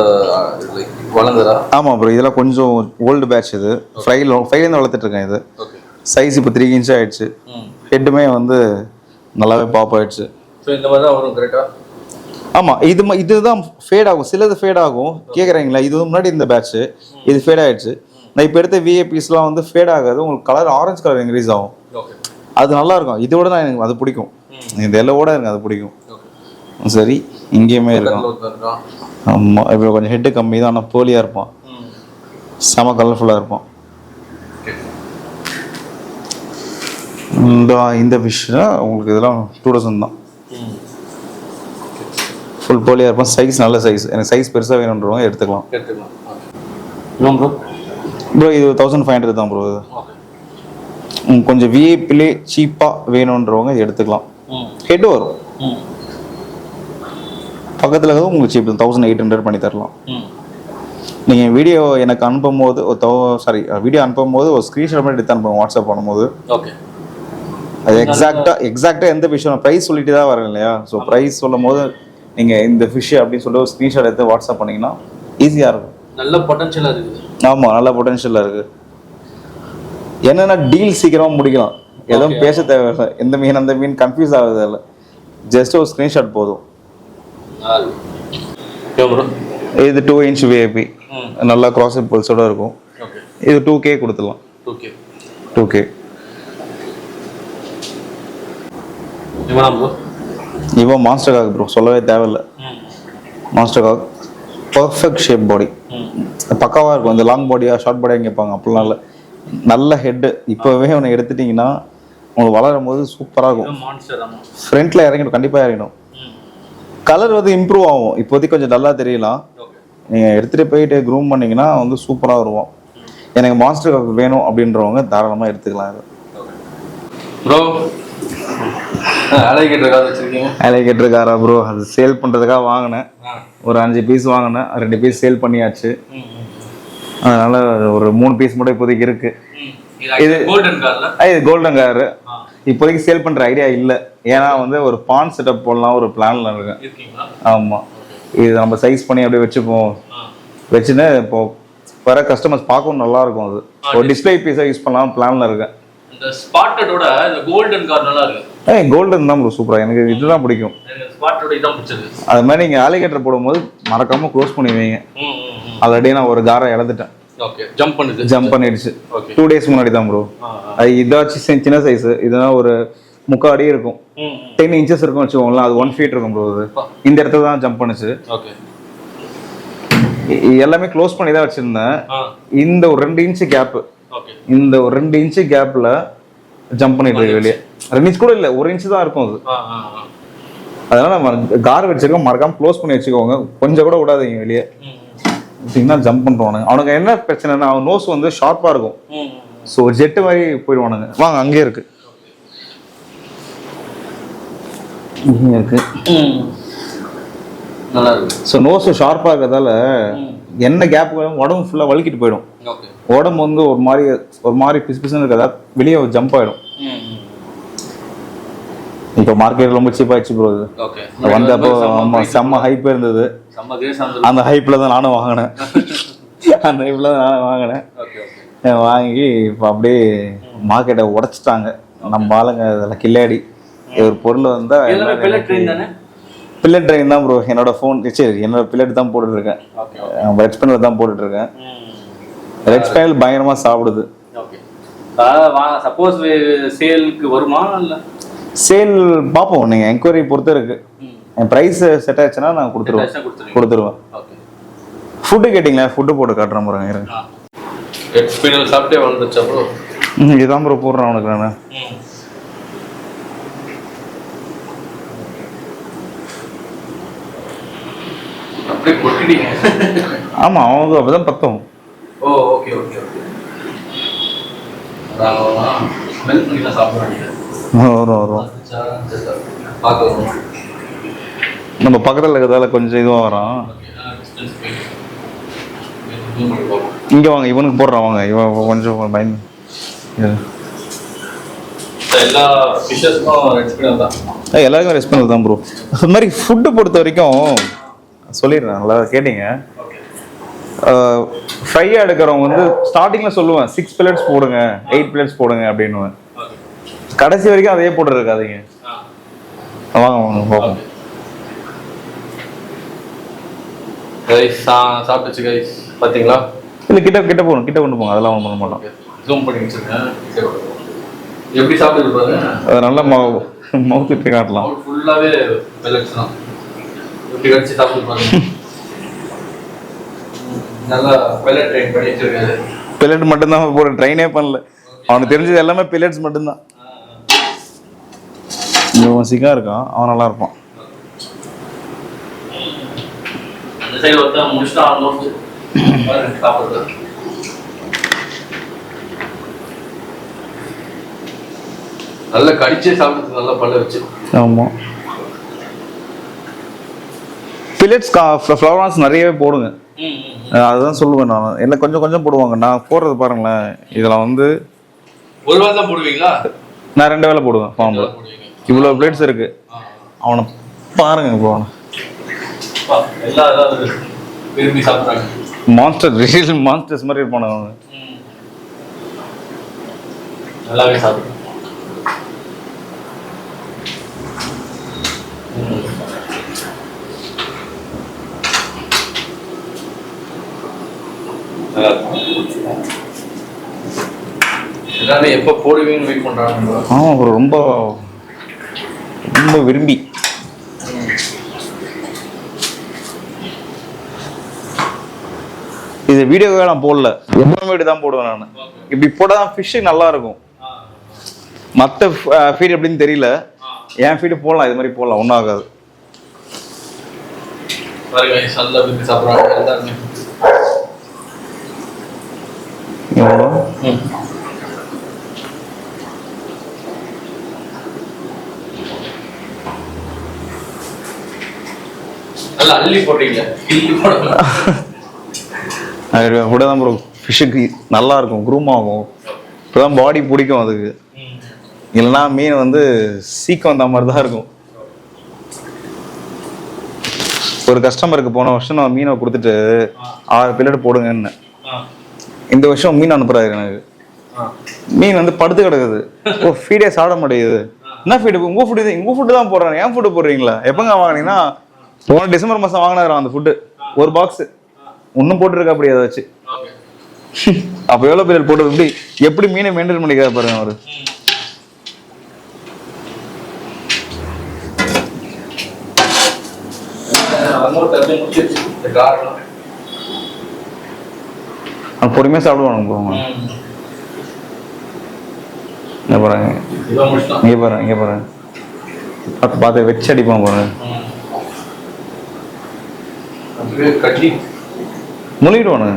வளர்ந்ததா? ஆமாம் ப்ரோ, இதெல்லாம் கொஞ்சம் ஓல்டு பேட்ச். இது ஃப்ரைலேருந்து வளர்த்துட்டு இருக்கேன். இது சைஸ் இப்போ 3 inch ஆயிடுச்சு. ஹெட்டுமே வந்து நல்லாவே பாப் ஆயிடுச்சு. ஸோ இந்த மாதிரி தான் வரும் கரெக்டாக? ஆமாம், இதுதான் ஃபேட் ஆகும், சிலது ஃபேட் ஆகும். கேட்குறீங்களா, இது முன்னாடி இந்த பேட்ச், இது ஃபேட் ஆயிடுச்சு. நான் இப்போ எடுத்த விஏபிஸ்லாம் வந்து ஃபேட் ஆகாது, உங்களுக்கு கலர் ஆரஞ்சு கலர் இன்க்ரீஸ் ஆகும். அது நல்லா இருக்கும். இதோட தான் எனக்கு அது பிடிக்கும், இந்த எல்லோட எனக்கு அது பிடிக்கும். சரி, இங்கேயுமே இருக்கும். ஆமாம், இப்போ கொஞ்சம் ஹெட்டு கம்மி தான், ஆனால் போலியாக இருப்பான், செம கலர்ஃபுல்லாக இருப்பான். இந்த ஃபிஷ்னா உங்களுக்கு இதெல்லாம் 2000 தான். ஃபுல் போலியாக இருப்பான், சைஸ் நல்ல சைஸ். எனக்கு சைஸ் பெருசாக வேணுன்றவங்க எடுத்துக்கலாம். ப்ரோ இது 1500 தான் ப்ரோ. இது கொஞ்சம் விஐபிலே சீப்பாக வேணுன்றவங்க இது எடுத்துக்கலாம். ஹெட் வரும் பக்கத்தில் இருக்கிறது உங்களுக்கு சீப் 1800 பண்ணி தரலாம். நீங்கள் வீடியோ எனக்கு அனுப்பும் போது வீடியோ அனுப்பும் போது ஒரு ஸ்க்ரீன்ஷாட் பண்ணி எடுத்து அனுப்புங்க வாட்ஸ்அப் பண்ணும்போது. ஓகே. அது எக்ஸாக்டாக எந்த விஷயம் ப்ரைஸ் சொல்லிட்டு தான் வரேன் இல்லையா? ஸோ ப்ரைஸ் சொல்லும் போது நீங்கள் இந்த ஃபிஷ் அப்படின்னு சொல்லிட்டு ஒரு ஸ்க்ரீன்ஷாட் எடுத்து வாட்ஸ்அப் பண்ணிங்கன்னா ஈஸியாக இருக்கும். நல்ல பொட்டன்ஷியலாக இருக்குது. ஆமாம், நல்ல பொட்டன்ஷியலாக இருக்குது. என்னென்னா டீல் சீக்கிரமாக முடிக்கலாம், எதுவும் பேச தேவையில்லை. எந்த மீன் அந்த மீன் கன்ஃபியூஸ் ஆகுது இல்லை, ஜஸ்ட் ஒரு ஸ்க்ரீன்ஷாட் போதும். இது 2 inch விஐபி நல்லா கிராஸ் பல்ஸோட இருக்கும். இது 2K கொடுத்துடலாம். 2K. இவன் மாஸ்டர் காக் ப்ரோ, சொல்லவே தேவையில்லை. மாஸ்டர் காக் பர்ஃபெக்ட் ஷேப் பாடி, பக்காவாக இருக்கும். இந்த லாங் பாடியா ஷார்ட் பாடியாக கேட்பாங்க, அப்படிலாம் இல்லை. நல்ல ஹெட்டு. இப்போவே அவனை எடுத்துட்டிங்கன்னா உங்களுக்கு வளரும் போது சூப்பராக இருக்கும். ஃப்ரண்ட்டில் இறங்கிடும், கண்டிப்பாக இறங்கிடும். கலர் வந்து இம்ப்ரூவ் ஆகும். இப்போதைக்கு கொஞ்சம் நல்லா தெரியலாம். நீங்கள் எடுத்துகிட்டு போயிட்டு க்ரூம் பண்ணிங்கன்னா வந்து சூப்பராக வருவோம். எனக்கு மாஸ்டர் காக் வேணும் அப்படின்றவங்க தாராளமாக எடுத்துக்கலாம். இது ப்ரோ அலைகேட்டர் காரா ப்ரோ? அது சேல் பண்ணுறதுக்காக வாங்கினேன். ஒரு 5 பீஸ் வாங்கினேன், 2 பீஸ் சேல் பண்ணியாச்சு. அதனால ஒரு 3 பீஸ் மட்டும் இப்போதைக்கு இருக்கு. இது கோல்டன் காரு. இப்போதைக்கு சேல் பண்ணுற ஐடியா இல்லை, ஏன்னா வந்து ஒரு பாண்ட் செட்டப் போடலாம் ஒரு பிளான்ல இருக்கேன். ஆமாம், இது நம்ம சைஸ் பண்ணி அப்படியே வச்சுன்னு இப்போ வர கஸ்டமர்ஸ் பார்க்கவும் நல்லா இருக்கும். அது ஒரு டிஸ்பிளே பீஸாக யூஸ் பண்ணலாம் பிளான்ல இருக்கேன். இந்த ஸ்பாட்டடோட இந்த கோல்டன் கார் நல்லா இருக்கு. கோல்டன் தான் ப்ரோ சூப்பரா, எனக்கு இதுதான் பிடிக்கும். ஸ்பாட்டோட இதான் பிடிச்சது. அது மாதிரி நீங்கள் அலிகேட்டர் போடும்போது மறக்காம க்ளோஸ் பண்ணி வைங்க. ஆல்ரெடி நான் ஒரு காரை இழந்துட்டேன். ஓகே, ஜம்ப் பண்ணிடுச்சு. 2 days முன்னாடி தான் ப்ரோ. அது இதாச்சும் சின்ன சைஸ், இதுதான் ஒரு 3/4 அடி இருக்கும். 10 inches இருக்கும் வச்சுக்கோங்களேன். அது 1 feet இருக்கும் ப்ரோ. அது இந்த இடத்துல தான் ஜம்ப் பண்ணுச்சு. எல்லாமே க்ளோஸ் பண்ணி தான் வச்சிருந்தேன். இந்த ஒரு 2 inch கேப், இந்த ஒரு 2 inch கேப்ல ஜம்ப் பண்ணிட்டு வெளியே. 2 inch கூட இல்லை, 1 inch தான் இருக்கும் அது. அதனால நம்ம கார் வச்சிருக்கோம், மறக்காம க்ளோஸ் பண்ணி வச்சுக்கோங்க. கொஞ்சம் கூட விடாதீங்க வெளியே. ஜம்ப் பண்றானுங்க. அவனுக்கு என்ன பிரச்சனைனா அவன் நோஸ் வந்து ஷார்ப்பா இருக்கும். ஸோ ஜெட்டு மாதிரி போயிடுவானுங்க. வாங்க, அங்கேயே இருக்கு. ஸோ நோஸ் ஷார்ப்பா இருக்கிறதால என்ன கேப் உடம்பு ஃபுல்லா வலிக்கிட்டு போயிடும். உடம்பு வந்து ஒரு மாதிரி பிசு பிசுன்னு இருக்கிறதா வெளியே ஜம்ப் ஆயிடும். இப்போ மார்க்கெட் ரொம்ப சீப் ஆயிடுச்சு ப்ரோ. இது வந்தப்போ செம்ம ஹைப் இருந்தது. அந்த ஹைப்ல தான் நானும் வாங்கினேன். வாங்கி இப்போ அப்படியே மார்க்கெட்டை உடைச்சிட்டாங்க நம்ம ஆளுங்க. அதில் கில்லாடி ஒரு பொருள் வந்தா பில்லட் ட்ரெயின் தான் ப்ரோ. என்னோட ஃபோன் என்னோட பில்லட் தான் போட்டுருக்கேன். ரெட் ஸ்பெனில் தான் போட்டுட்ருக்கேன். ரெட் ஸ்பெனில் பயங்கரமாக சாப்பிடுது. சப்போஸ் சேலுக்கு வருமா? இல்லை சேல் பார்ப்போம், நீங்கள் என்கொயரி பொறுத்து இருக்கு. என் ப்ரைஸ் செட் ஆச்சுன்னா நான் கொடுத்துருவேன். ஃபுட்டு கேட்டிங்களா? ஃபுட்டு போட்டு காட்டுறேன் பாருங்க. சாப்பிட்டே வந்துச்சா ப்ரோ? இதுதான் ப்ரோ போடுறேன் அவனுக்கு நான். ஆமா, அவங்க அப்பதான் பத்தம். நம்ம பக்கத்துல இருக்கிறதால கொஞ்சம் இதுவா வரான். இங்க வாங்க, இவனுக்கு போடுறான் வாங்க. இவன் கொஞ்சம் பயன். எல்லாருக்கும் ரெஸ்பான்ஸ் தான் ப்ரோ. அது மாதிரி ஃபுட்டு பொறுத்த வரைக்கும் சொல்லிடுறேன், நல்லா கேட்டீங்க. ஃப்ரையாக எடுக்கிறவங்க வந்து ஸ்டார்டிங்கில் சொல்லுவேன் 6 pellets போடுங்க, 8 pellets போடுங்க அப்படின்னுவேன். கடைசி வரைக்கும் அதையே போட்டு இருக்காதீங்க. வாங்க வாங்க போகும். சாப்பிட்டுச்சு கைஸ், பார்த்தீங்களா? இல்லை கிட்ட போகணும், கிட்ட கொண்டு போங்க. அதெல்லாம் ஒன்றும் பண்ண மாட்டோம். ஜூம் பண்ணி வச்சுருக்கேன். எப்படி சாப்பிட்டு பாருங்க. அதை நல்லா மவுத் விட்டு காட்டலாம். ஃபுல்லாகவே பெல்லட்ஸ் தான். எப்படி கடிச்சு சாப்பிட்டு பாருங்க. நல்லா பெல்லட் ட்ரெயின் பண்ணி வச்சிருக்காரு. பெல்லட் மட்டும்தான் போட ட்ரெயினே பண்ணல. அவனுக்கு தெரிஞ்சது எல்லாமே பெல்லட்ஸ் மட்டும்தான். இவன் சிக்கா இருக்கான், அவன் நல்லா இருப்பான். அந்த சைடு ஒருத்தா முடிச்சுட்டு ஆல்மோஸ்ட் சாப்பிடுறது. நல்லா கடிச்சே சாப்பிட்டு நல்லா பல்ல வச்சு. ஆமாம். பில்லட்ஸ் ஃப்ளவர்ஸ் நிறையவே போடுங்க. அதுதான் சொல்லுவேன் நான். என்ன கொஞ்சம் கொஞ்சம் போடுவாங்க. நான் போடுறது பாருங்களேன், இதில் வந்து ஒரு வேளை தான் போடுவீங்களா? நான் 2 வேளை போடுவேன் ஃபார்மில். இவ்வளோ பிளேட்ஸ் இருக்கு. அவனை பாருங்க இப்போ. எல்லாம் ஏதாவது விரும்பி சாப்பிட்றாங்க. மான்ஸ்டர், ரியல் மான்ஸ்டர்ஸ் மாதிரி இருப்பானுங்க அவங்க. நல்லாவே சாப்பிடுறேன். எல்லாமே எப்போ போடுவீங்கன்னு வெயிட் பண்ணுறாங்க. ஆமாம் ப்ரோ, ரொம்ப ரொம்ப விரும்பி. இது வீடியோவே நான் போடல, எப்பவுமே தான் போடுவேன் நான். இப்படி போட்டால் தான் ஃபிஷ்ஷு நல்லா இருக்கும். மற்ற ஃபீட் எப்படின்னு தெரியல, என் ஃபீடு போடலாம், இது மாதிரி போடலாம், ஒன்றும் ஆகாது. கூட தான் ப்ரோ ஃபிஷ்ஷுக்கு நல்லா இருக்கும், க்ரூம் ஆகும். இப்போதான் பாடி பிடிக்கும் அதுக்கு. இல்லைன்னா மீன் வந்து சீக்கிரம் வந்த மாதிரி தான் இருக்கும். ஒரு கஸ்டமருக்கு போன வருஷம் நான் மீனை கொடுத்துட்டு 6 பில்லட் போடுங்கன்னு. இந்த வருஷம் மீன் அனுப்புறாரு எனக்கு. மீன் வந்து படுத்து கிடக்குது. ஓ, ஃபீடே சாப்பிட மாட்டேங்குது. என்ன ஃபீடு? உங்க ஃபுட்டு தான் போடுறாங்க, ஏன் ஃபுட்டு போடுறீங்களா? எப்பங்க வாங்கினீங்கன்னா போன டிசம்பர் மாதம் வாங்கினாரு அந்த ஃபுட்டு, ஒரு பாக்ஸ் இன்னும் போட்டுருக்கா அப்படி அதை வச்சு. அப்போ எவ்வளோ பில்லட் போட்டு எப்படி மீனை மெயின்டைன் பண்ணிக்கிறாரு பாருங்க அவரு. பொறுமையா சாப்பிடுவாங்க போவாங்க. இங்க பாருங்க, இங்க பாருங்க, பார்த்து வச்சு அடிப்பான் பாருங்க. முழுகிடுவானுங்க.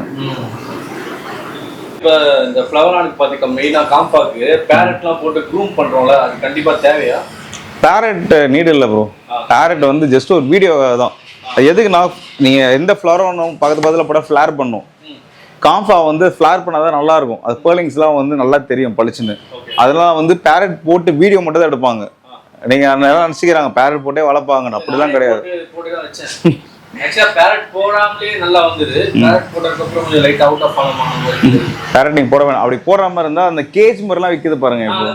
இப்போ இந்த ஃப்ளவர் ஆனுக்கு பார்த்தீங்கன்னா மெயினாக காம்பாக்கு பேரட்லாம் போட்டு க்ரூம் பண்ணுறோம்ல, அது கண்டிப்பாக தேவையா? பேரட் நீடு இல்லை ப்ரோ. பேரட் வந்து ஜஸ்ட் ஒரு வீடியோ தான். எதுக்குன்னா, நீங்கள் எந்த ஃப்ளவர் ஒன்றும் பக்கத்தில் போட்டால் ஃப்ளார் பண்ணும். காம்ஃபா வந்து ஃப்ளார் பண்ணாதான் நல்லா இருக்கும். அது பேர்லிங்ஸ்லாம் வந்து நல்லா தெரியும் பளிச்சுன்னு. அதெல்லாம் வந்து பேரட் போட்டு வீடியோ மட்டும் தான் எடுப்பாங்க. நீங்கள் அதனால நினச்சிக்கிறாங்க பேரட் போட்டே வளர்ப்பாங்கன்னு. அப்படிலாம் கிடையாது. பேரட் நீங்க போட வேணாம். அப்படி போடுற மாதிரி இருந்தா அந்த கேஜ் மாதிரிலாம் விற்கிது பாருங்க. இப்போ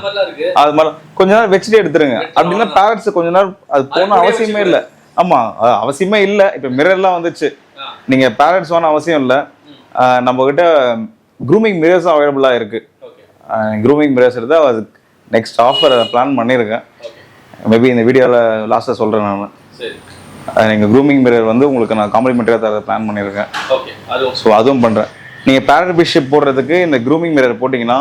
அது மாதிரி கொஞ்ச நேரம் வச்சுட்டு எடுத்துருங்க. அப்படின்னா பேரட்ஸ் கொஞ்ச நேரம் அது போன அவசியமே இல்லை. ஆமா, அவசியமே இல்லை. இப்போ மிரர்லாம் வந்துச்சு, நீங்க பேரட்ஸ் வேணும் அவசியம் இல்லை. நம்ம கிட்ட க்ரூமிங் மிரர்ஸும் அவைலபிளா இருக்கு. க்ரூமிங் மிரர்ஸ் எடுத்தா அது நெக்ஸ்ட் ஆஃபர் பிளான் பண்ணியிருக்கேன். மேபி இந்த வீடியோவில் லாஸ்ட்டாக சொல்கிறேன் நான். நீங்கள் க்ரூமிங் மிரர் வந்து உங்களுக்கு நான் காம்ப்ளிமெண்ட்டாக தர பிளான் பண்ணியிருக்கேன். ஸோ அதுவும் பண்ணுறேன். நீங்கள் பேரட் ஃபிஷ் போடுறதுக்கு இந்த க்ரூமிங் மிரர் போட்டிங்கன்னா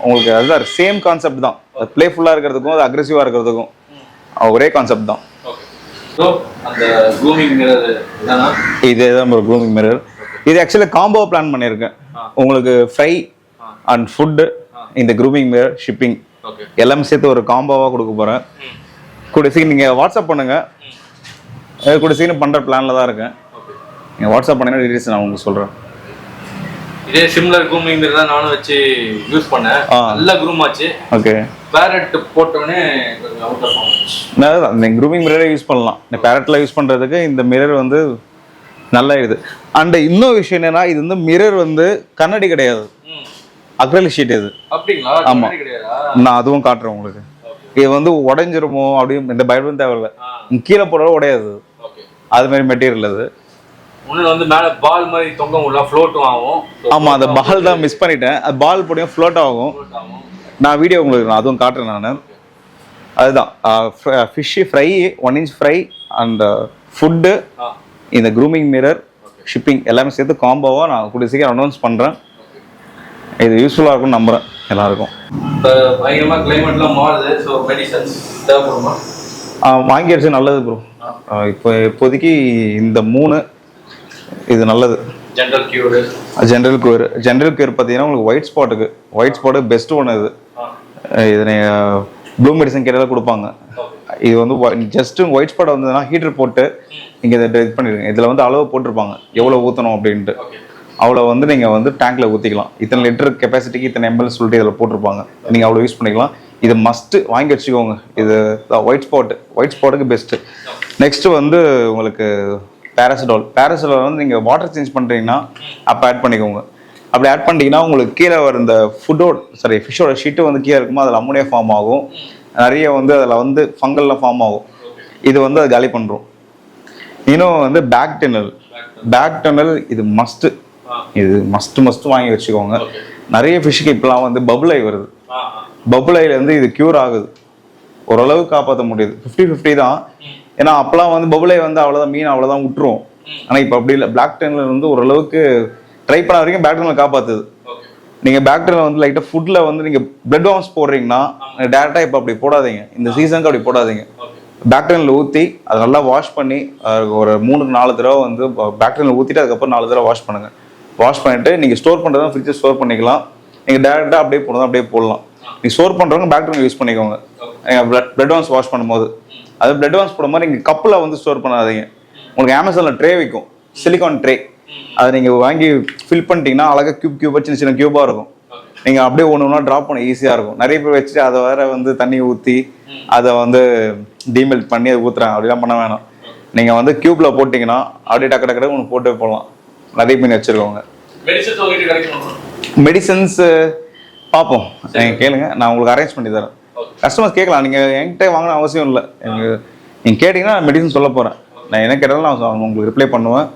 உங்களுக்கு அதுதான் சேம் கான்செப்ட் தான். அது ப்ளேஃபுல்லாக இருக்கிறதுக்கும் அது அக்ரெசிவாக இருக்கிறதுக்கும் ஒரே கான்செப்ட் தான். இதே தான் ஒரு க்ரூமிங் மிரர். இது ஆக்சுவலாக காம்போ பிளான் பண்ணியிருக்கேன். உங்களுக்கு ஃப்ரை அண்ட் ஃபுட்டு, இந்த க்ரூமிங் மிரர், ஷிப்பிங் எல்லாமே சேர்த்து ஒரு காம்போவாக கொடுக்க போகிறேன். கூட சீக்கிரம் நீங்கள் வாட்ஸ்அப் பண்ணுங்கள். கூட சீக்கிரம் பண்ணுற பிளானில் தான் இருக்கேன். நீங்கள் வாட்ஸ்அப் பண்ணிங்கன்னா டீட்டெயில்ஸ் நான் உங்களுக்கு சொல்கிறேன். இதே சிமிலர் க்ரூமிங் மிரர் தான் நானும் வச்சு யூஸ் பண்ணேன். நல்ல க்ரூம் ஆச்சு. ஓகே, பேரட் போட்டோடனே அவுட் ஆஃப் ஆச்சு. இந்த க்ரூமிங் மிரரை யூஸ் பண்ணலாம். இந்த பேரட்டில் யூஸ் பண்ணுறதுக்கு இந்த மிரர் வந்து நல்லா இது. அண்ட் இன்னொரு விஷயம் என்னன்னா, இது வந்து மிரர் வந்து கண்ணாடி கிடையாது, அக்ரிலிக் ஷீட். இது அப்படிங்களா? ஆமாம், நான் அதுவும் காட்டுறேன் உங்களுக்கு. இது வந்து உடைஞ்சிருமோ அப்படின்னு இந்த பயப்படும் தேவையில்லை. கீழே போடுறது உடையாது. அது மாதிரி மெட்டீரியல் அது. வந்து மேல பால் மாதிரி தொங்கும், ஃப்ளோட்டும் ஆகும். ஆமா, அந்த பால் தான் மிஸ் பண்ணிட்டேன். அது பால் போடியும் ஃப்ளோட் ஆகும். நான் வீடியோ உங்களுக்கு நான் அதுவும் காட்டுறேன் நான். அதுதான் fish fry, 1 inch fry and food, இந்த க்ரூமிங் மிரர், ஷிப்பிங் எல்லாமே சேர்த்து காம்போவாக நான் கூடிய சீக்கிரம் அனௌன்ஸ் பண்ணுறேன். இது யூஸ்ஃபுல்லாக இருக்கும்னு நம்புகிறேன் எல்லாருக்கும். பயங்கரமாக கிளைமேட்லாம் மாறுது. ஸோ மெடிசன்ஸ் தேவைப்படுமா? வாங்கி அடிச்சு நல்லது ப்ரோ. இப்போதைக்கு இந்த 3 இது நல்லது. ஜென்ரல் கியூர் பார்த்தீங்கன்னா உங்களுக்கு ஒயிட் ஸ்பாட்டுக்கு பெஸ்ட் ஒன்று இது. இது ப்ளூ மெடிசன் கேட்டாலும் கொடுப்பாங்க. இது வந்து ஜஸ்ட் ஒயிட் ஸ்பாட் வந்ததுன்னா ஹீட்டர் போட்டு நீங்கள் இதை இது பண்ணிடுங்க. இதில் வந்து அளவு போட்டிருப்பாங்க எவ்வளோ ஊற்றணும் அப்படின்ட்டு. அவ்வளோ வந்து நீங்கள் வந்து டேங்க்கில் ஊற்றிக்கலாம். இத்தனை லிட்டர் கெப்பாசிட்டிக்கு இத்தனை எம்எல் சொல்லிட்டு இதில் போட்டிருப்பாங்க. நீங்கள் அவ்வளோ யூஸ் பண்ணிக்கலாம். இது மஸ்ட்டு வாங்கி வச்சுக்கோங்க. இது ஒயிட் ஸ்பாட்டுக்கு பெஸ்ட்டு. நெக்ஸ்ட்டு வந்து உங்களுக்கு பேராசிட்டால் வந்து நீங்கள் வாட்டர் சேஞ்ச் பண்ணுறீங்கன்னா அப்போ ஆட் பண்ணிக்கோங்க. அப்படி ஆட் பண்ணிட்டீங்கன்னா உங்களுக்கு கீழே வர இந்த ஃபிஷ்ஷோட ஷீட்டு வந்து கீழே இருக்குமோ அதில் அம்மோனியா ஃபார்ம் ஆகும். நிறைய வந்து அதில் வந்து ஃபங்கல்லாம் ஃபார்ம் ஆகும். இது வந்து அது காலி பண்ணுறோம். இன்னும் வந்து பேக் டனல் இது மஸ்ட்டு. இது மஸ்ட்டு வாங்கி வச்சுக்கோங்க. நிறைய ஃபிஷ்ஷுக்கு இப்போலாம் வந்து பபுள் ஐ வருது. பபுள் ஐலேருந்து இது க்யூர் ஆகுது. ஓரளவு காப்பாற்ற முடியுது. 50-50 தான். ஏன்னா அப்போலாம் வந்து பபுள் ஐ வந்து அவ்வளோதான், மீன் அவ்வளோதான் விட்டுரும். ஆனால் இப்போ அப்படி இல்லை. பிளாக் டனல் வந்து ஓரளவுக்கு ட்ரை பண்ண வரைக்கும் பேக் டனல் காப்பாற்றுது. நீங்கள் பேக் டனல் வந்து லைட்டாக ஃபுட்டில் வந்து நீங்கள் பிளட் வார்ம்ஸ் போடுறீங்கன்னா டேரெக்டாக இப்போ அப்படி போடாதீங்க. இந்த சீசனுக்கு அப்படி போடாதீங்க. பேக் டனல் ஊற்றி அதை நல்லா வாஷ் பண்ணி ஒரு 3-4 தடவை வந்து பேக் டனல் ஊற்றிட்டு அதுக்கப்புறம் 4 தடவை வாஷ் பண்ணுங்கள். வாஷ் பண்ணிவிட்டு நீங்கள் ஸ்டோர் பண்ணுறதா ஃப்ரிட்ஜில் ஸ்டோர் பண்ணிக்கலாம். நீங்கள் டேரெக்டாக அப்படியே போடுறதா அப்படியே போடலாம். நீங்கள் ஸ்டோர் பண்ணுறவங்க பேக் டனல் யூஸ் பண்ணிக்கோங்க. பிளட் வார்ம்ஸ் வாஷ் பண்ணும்போது அது பிளட் வார்ம்ஸ் போடும் மாதிரி நீங்கள் கப்பில் வந்து ஸ்டோர் பண்ணாதீங்க. உங்களுக்கு அமேசானில் ட்ரே விற்கும், சிலிகான் ட்ரே. அதை நீங்கள் வாங்கி ஃபில் பண்ணிட்டீங்கன்னா அழகாக கியூபாக சின்ன கியூபாக இருக்கும். நீங்கள் அப்படியே ஒன்று ட்ராப் பண்ண ஈஸியாக இருக்கும். நிறைய பேர் வச்சுட்டு அதை வேற வந்து தண்ணி ஊற்றி அதை வந்து டீமெல்ட் பண்ணி அதை ஊற்றுறாங்க. அப்படிலாம் பண்ண வேணாம். நீங்கள் வந்து கியூப்ல போட்டிங்கன்னா அப்படியே டக்கு ஒன்று போட்டு போடலாம். நிறைய மீன் வச்சுருக்கோங்க. மெடிசன்ஸ் பார்ப்போம், நீங்கள் கேளுங்க, நான் உங்களுக்கு அரேஞ்ச் பண்ணி தரேன். கஸ்டமர்ஸ் கேட்கலாம். நீங்கள் என்கிட்ட வாங்கின அவசியம் இல்லை. நீங்கள் கேட்டிங்கன்னா மெடிசன் சொல்ல போகிறேன். நான் என்ன கேட்டாலும் நான் உங்களுக்கு ரிப்ளை பண்ணுவேன்.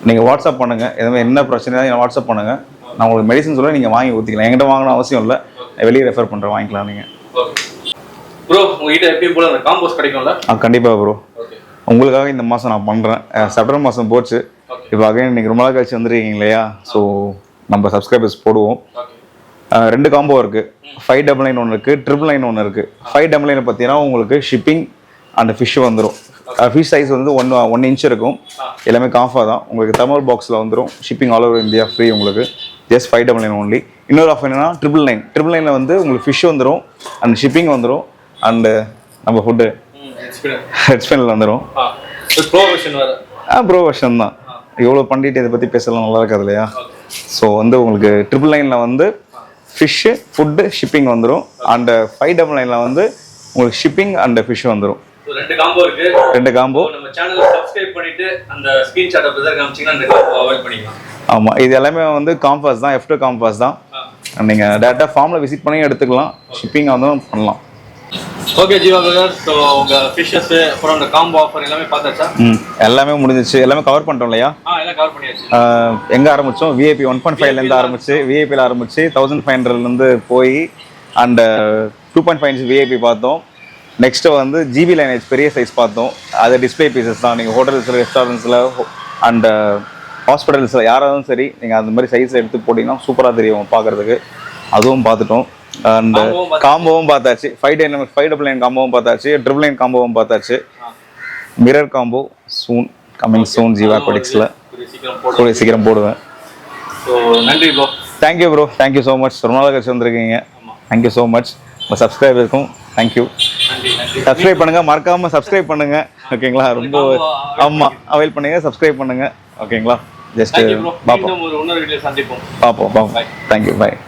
நீங்கள் வாட்ஸ்அப் பண்ணுங்கள். எதுவுமே என்ன பிரச்சனையாக வாட்ஸ்அப் பண்ணுங்கள். நான் உங்களுக்கு மெடிசன் சொல்ல நீங்கள் வாங்கி ஊற்றிக்கலாம். என்கிட்ட வாங்கணும் அவசியம் இல்லை. வெளியே ரெஃபர் பண்ணுறேன், வாங்கிக்கலாம் நீங்கள். ப்ரோ உங்ககிட்ட எப்பயும் போல அந்த காம்போஸ் கிடைக்கும்ல? கண்டிப்பாக ப்ரோ. உங்களுக்காக இந்த மாதம் நான் பண்ணுறேன். செப்டம்பர் மாதம் போச்சு. இப்போ அகைன் நீங்கள் ரொம்ப நாள் கழிச்சு வந்துருக்கீங்க இல்லையா? ஸோ நம்ம சப்ஸ்கிரைபர்ஸ் போடுவோம். 2 காம்போ இருக்குது. 599 ஒன்று இருக்குது, 999 ஒன்று இருக்குது. 599 பார்த்தீங்கன்னா உங்களுக்கு ஷிப்பிங் அண்ட் ஃபிஷ் வந்துடும். ஃபிஷ் சைஸ் வந்து 1 இன்ச் இருக்கும். எல்லாமே காம்ஃபா தான். உங்களுக்கு தமிழ் பாக்ஸில் வந்துடும். Shipping all over India free உங்களுக்கு. Just 599 only. இன்னொரு ஆஃபர் என்னன்னா 999 வந்து உங்களுக்கு ஃபிஷ் வந்துடும் அண்ட் ஷிப்பிங் வந்துடும் அண்டு நம்ம ஃபுட்டு ஹெட்ஸ்பெனில் வந்துடும். ப்ரோ வெர்ஷன் தான். எவ்வளோ பண்ணிட்டு இதை பற்றி பேசலாம், நல்லா இருக்காது இல்லையா? ஸோ வந்து உங்களுக்கு 999 வந்து ஃபிஷ்ஷு ஃபுட்டு ஷிப்பிங் வந்துடும். அண்டு 599 வந்து உங்களுக்கு ஷிப்பிங் அண்ட் ஃபிஷ் வந்துடும். 2 காம்போ இருக்கு. 2 காம்போ. நம்ம சேனலை சப்ஸ்கிரைப் பண்ணிட்டு அந்த ஸ்கிரீன்ஷாட் பிரதர் காமிச்சீங்கன்னா அந்த காம்போ அவைல் பண்ணிக்கலாம். ஆமாம், இது எல்லாமே வந்து காம்பாஸ் தான், F2 காம்பாஸ் தான். நீங்கள் டேரெக்டாக ஃபார்மில் விசிட் பண்ணி எடுத்துக்கலாம். ஷிப்பிங் வந்து பண்ணலாம். ஓகே ஜீவா பிரதர், ஸோ உங்கள் ஃபிஷ்ஷஸ் அப்புறம் அந்த காம்போ ஆஃபர் எல்லாமே பார்த்தாச்சா? எல்லாமே முடிஞ்சிச்சு. எல்லாமே கவர் பண்ணிட்டோம் இல்லையா? எல்லாம் கவர் பண்ணியாச்சு. எங்கே ஆரம்பித்தோம்? VIP 1.5லேருந்து ஆரம்பிச்சு, VIPயில் ஆரம்பிச்சு 1500லேருந்து போய் அண்ட் 2.5 இன்ச் VIP பார்த்தோம். நெக்ஸ்ட்டு வந்து GB லைனேஜ் பெரிய சைஸ் பார்த்தோம். அது டிஸ்பிளே பீசஸ் தான். நீங்கள் ஹோட்டல்ஸில், ரெஸ்டாரண்ட்ஸில் அண்ட் ஹாஸ்பிட்டல்ஸில் யாராலும் சரி நீங்கள் அந்த மாதிரி சைஸில் எடுத்து போட்டிங்கன்னா சூப்பராக தெரியும் பார்க்குறதுக்கு. அதுவும் பார்த்துட்டோம். அண்ட் காம்போவும் பார்த்தாச்சு. 599 காம்போவும் பார்த்தாச்சு. 999 காம்போவும் பார்த்தாச்சு. Mirror combo coming soon Jeeva aquaticsல கூடிய சீக்கிரம் போடுவேன். ஸோ நன்றி bro. Thank you bro. Thank you so much. ரொம்ப நாள் கழிச்சு வந்திருக்கீங்க. Thank you so much. உங்கள் சப்ஸ்கிரைபருக்கும் தேங்க்யூ. சப்ஸ்கிரைப் பண்ணுங்கள், மறக்காமல் சப்ஸ்கிரைப் பண்ணுங்கள். ஓகேங்களா? ரொம்ப ஆமாம் அவைல் பண்ணுங்கள், சப்ஸ்கிரைப் பண்ணுங்கள். ஓகேங்களா? ஜஸ்ட் பார்ப்போம். இன்னும் ஒரு இன்னொரு வீடியோ சந்திப்போம். பார்ப்போம். தேங்க்யூ. பாய்.